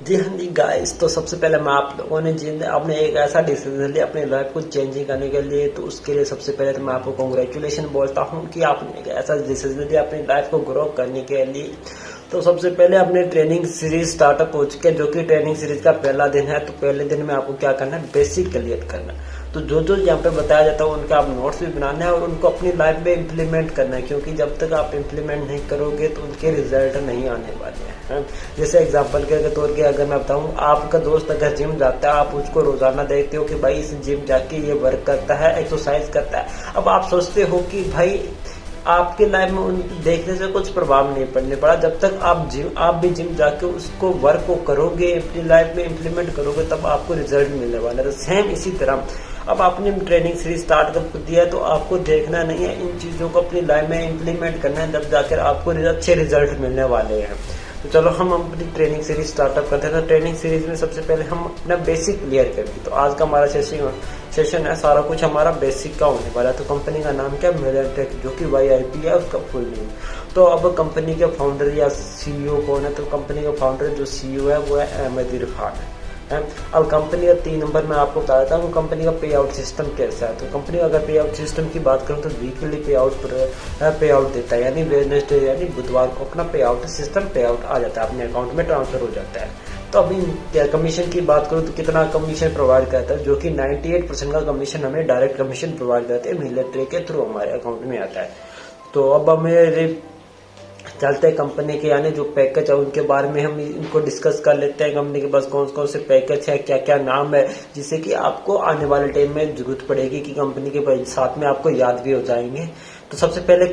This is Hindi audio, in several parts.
जी हाँ जी गाइस, तो सबसे पहले मैं आप लोगों ने अपने एक ऐसा डिसीजन लिया अपनी लाइफ को चेंजिंग करने के लिए, तो उसके लिए सबसे पहले तो मैं आपको कॉन्ग्रेचुलेशन बोलता हूँ कि आपने एक ऐसा डिसीजन लिया अपनी लाइफ को ग्रो करने के लिए। तो सबसे पहले अपने ट्रेनिंग सीरीज स्टार्टअप हो चुके हैं, जो कि ट्रेनिंग सीरीज का पहला दिन है। तो पहले दिन में आपको क्या करना है, बेसिक क्लियर करना है। तो जो जो यहाँ पे बताया जाता है उनका आप नोट्स भी बनाना है और उनको अपनी लाइफ में इम्प्लीमेंट करना है, क्योंकि जब तक आप इम्प्लीमेंट नहीं करोगे तो उनके रिजल्ट नहीं आने वाले हैं। जैसे एग्जांपल के तौर पे अगर मैं बताऊं, आपका दोस्त अगर जिम जाता है, आप उसको रोजाना देखते हो कि भाई इस जिम जाके ये वर्क करता है, एक्सरसाइज करता है। अब आप सोचते हो कि भाई आपके लाइफ में उन देखने से कुछ प्रभाव नहीं पड़ने पड़ा, जब तक आप भी जिम जाके उसको वर्क को करोगे, अपनी लाइफ में इम्प्लीमेंट करोगे, तब आपको रिजल्ट मिलने वाला है। सेम इसी तरह अब आपने ट्रेनिंग सीरीज स्टार्ट कर दिया है, तो आपको देखना नहीं है, इन चीजों को अपनी लाइफ में इम्प्लीमेंट करना है, जब जाकर आपको अच्छे रिजल्ट मिलने वाले हैं। तो चलो हम अपनी ट्रेनिंग सीरीज स्टार्टअप करते हैं। तो ट्रेनिंग सीरीज में सबसे पहले हम अपना बेसिक क्लियर करेंगे। तो आज का हमारा सेशन है, सारा कुछ हमारा बेसिक का होने वाला है। तो कंपनी का नाम क्या है, मिलेंटेक, जो कि YIP है उसका फुल नेम। तो अब कंपनी के फाउंडर या CEO कौन है, तो कंपनी का फाउंडर जो CEO है वो है अहमद इरफान है। अब कंपनी का 3 नंबर में आपको बता देता हूँ कंपनी का पे आउट सिस्टम कैसा है। तो कंपनी अगर पे आउट सिस्टम की बात करूँ तो वीकली पे आउट देता है, यानी वेडनेसडे यानी बुधवार को अपना पे आउट सिस्टम पे आउट आ जाता है, अपने अकाउंट में ट्रांसफर हो जाता है। तो अभी कमीशन की बात करूँ तो कितना कमीशन प्रोवाइड करता है, जो कि 98% का कमीशन हमें डायरेक्ट कमीशन प्रोवाइड करते हैं, मिलिट्री के थ्रू हमारे अकाउंट में आता है। तो अब हमें चलते हैं कंपनी के यानी जो पैकेज है उनके बारे में हम इनको डिस्कस कर लेते हैं। कंपनी के पास कौन कौन से पैकेज है, क्या क्या नाम है, जिससे कि आपको आने वाले टाइम में जरूरत पड़ेगी कि कंपनी के साथ में आपको याद भी हो जाएंगे। तो सबसे पहले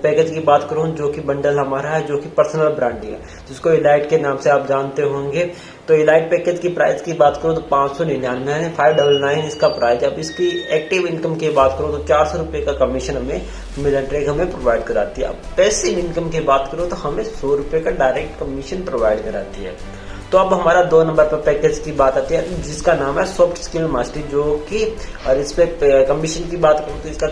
पैकेज की बात करूं, जो कि बंडल हमारा है, जो कि पर्सनल ब्रांडिंग है, जिसको इलाइट के नाम से आप जानते होंगे। तो इलाइट पैकेज की प्राइस की बात करूं तो 599 है, 599 इसका प्राइस। अब इसकी एक्टिव इनकम की बात करूं तो 400 रुपए का कमीशन हमें मिलिट्री हमें प्रोवाइड कराती है। अब पैसिव इनकम की बात करूं तो हमें 100 रुपए का डायरेक्ट कमीशन प्रोवाइड कराती है। तो अब हमारा 2 नंबर पर पैकेज की बात आती है, जिसका नाम है सॉफ्ट स्किल मास्टरी, जो कि और इस पे कमीशन की बात करूं तो इसका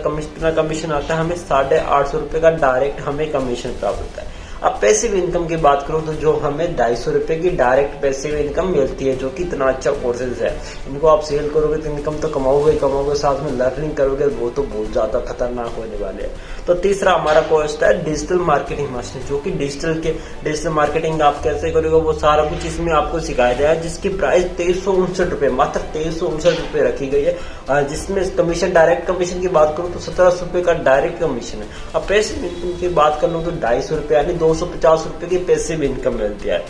कमीशन आता है हमें 850 रुपए का डायरेक्ट हमें कमीशन प्राप्त होता है। अब पैसिव इनकम की बात करूं तो जो हमें 250 रुपए की डायरेक्ट पैसिव इनकम मिलती है, जो कि इतना अच्छा कोर्सेज है। इनको आप सेल करोगे तो इनकम तो कमाओगे, साथ में लर्निंग करोगे, वो तो बहुत ज्यादा खतरनाक होने वाले हैं। तो तीसरा हमारा कोर्स है डिजिटल मार्केटिंग मास्टर, जो कि डिजिटल मार्केटिंग आप कैसे करोगे वो सारा कुछ इसमें आपको सिखाया जाए, जिसकी प्राइस 2359 रुपए, मात्र 2359 रुपए रखी गई है। जिसमें कमीशन डायरेक्ट कमीशन की बात करूं तो 1700 रुपए का डायरेक्ट कमीशन है। अब पैसिव इनकम की बात कर लूं तो 250 रुपए यानी 250 रुपए की पैसिव इनकम मिलती है।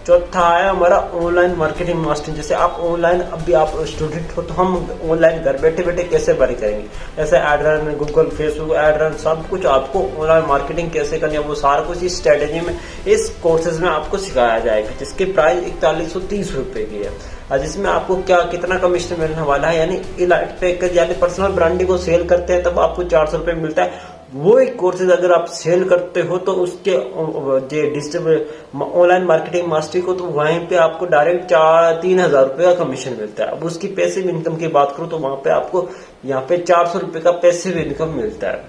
चौथा है हमारा ऑनलाइन मार्केटिंग मास्टर। जैसे आप ऑनलाइन, अभी आप स्टूडेंट हो तो हम ऑनलाइन घर बैठे बैठे कैसे वर्क करेंगे, जैसे ad run, Google Facebook ad run, सब कुछ आपको ऑनलाइन मार्केटिंग कैसे करनी है वो सारा कुछ इस स्ट्रेटेजी में, इस कोर्सेज में आपको सिखाया जाएगा, जिसकी प्राइस 4130 रुपए की है। जिसमें आपको कितना कमीशन मिलने वाला है, यानी इलाइट पैकेज यानी पर्सनल ब्रांडिंग को सेल करते हैं तब आपको 400 रुपए मिलता है। वो एक कोर्सेज अगर आप सेल करते हो तो उसके डिजिटल ऑनलाइन मार्केटिंग मास्टरी को, तो वहीं पे आपको डायरेक्ट 3000 रुपए का कमीशन मिलता है। अब उसकी पैसिव इनकम की बात करूं तो वहां पे आपको यहाँ पे 400 रुपए का पैसिव इनकम मिलता है।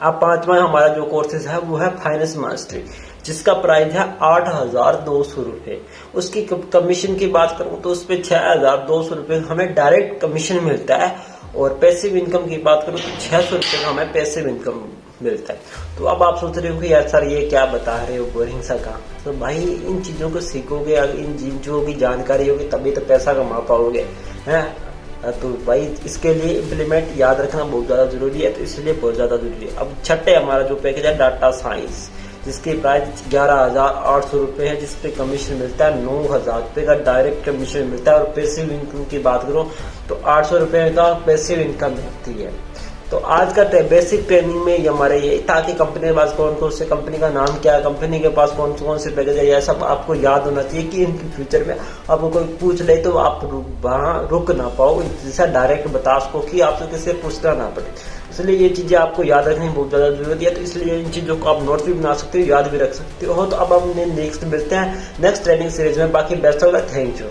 अब 5वां हमारा जो कोर्सेज है वो है फाइनेंस मास्टरी, जिसका प्राइस है 8200 रुपए। उसकी कमीशन की बात करूं तो उस पर 6200 रुपए हमें डायरेक्ट कमीशन मिलता है, और पैसिव इनकम की बात करूं तो 600 रुपए का हमें पैसिव इनकम मिलता है। तो अब आप सोच रहे हो कि यार सर ये क्या बता रहे हो, बोरिंग सा काम। तो भाई इन चीजों को सीखोगे, इन चीजों की जानकारी होगी तभी तो पैसा कमा पाओगे, है। तो भाई इसके लिए इम्प्लीमेंट याद रखना बहुत ज्यादा जरूरी है, तो इसलिए बहुत ज्यादा जरूरी है। अब छठे हमारा जो पैकेज है डाटा साइंस, जिसकी प्राइस 11800 रुपए है, जिसपे कमीशन मिलता है 9000 रुपए का डायरेक्ट कमीशन मिलता है। और पैसिव इनकम की बात करूं तो 800 रुपए का पैसिव इनकम मिलती है। तो आज का बेसिक ट्रेनिंग में हमारे ये था कि कंपनी के पास कौन कौन से, कंपनी का नाम क्या है, कंपनी के पास कौन कौन से पैकेज है, यह सब आपको याद होना चाहिए कि इनके फ्यूचर में आपको कोई पूछ ले तो आप वहां रुक ना पाओ, जैसा डायरेक्ट बता सको कि आपसे किसी पूछना ना पड़े। इसलिए ये चीजें आपको याद रखनी बहुत ज्यादा जरूरी है। तो इसलिए इन चीजों को आप नोट भी बना सकते हो, याद भी रख सकते हो। तो अब हम नेक्स्ट मिलते हैं नेक्स्ट ट्रेनिंग सीरीज में। बाकी best of luck, thank you.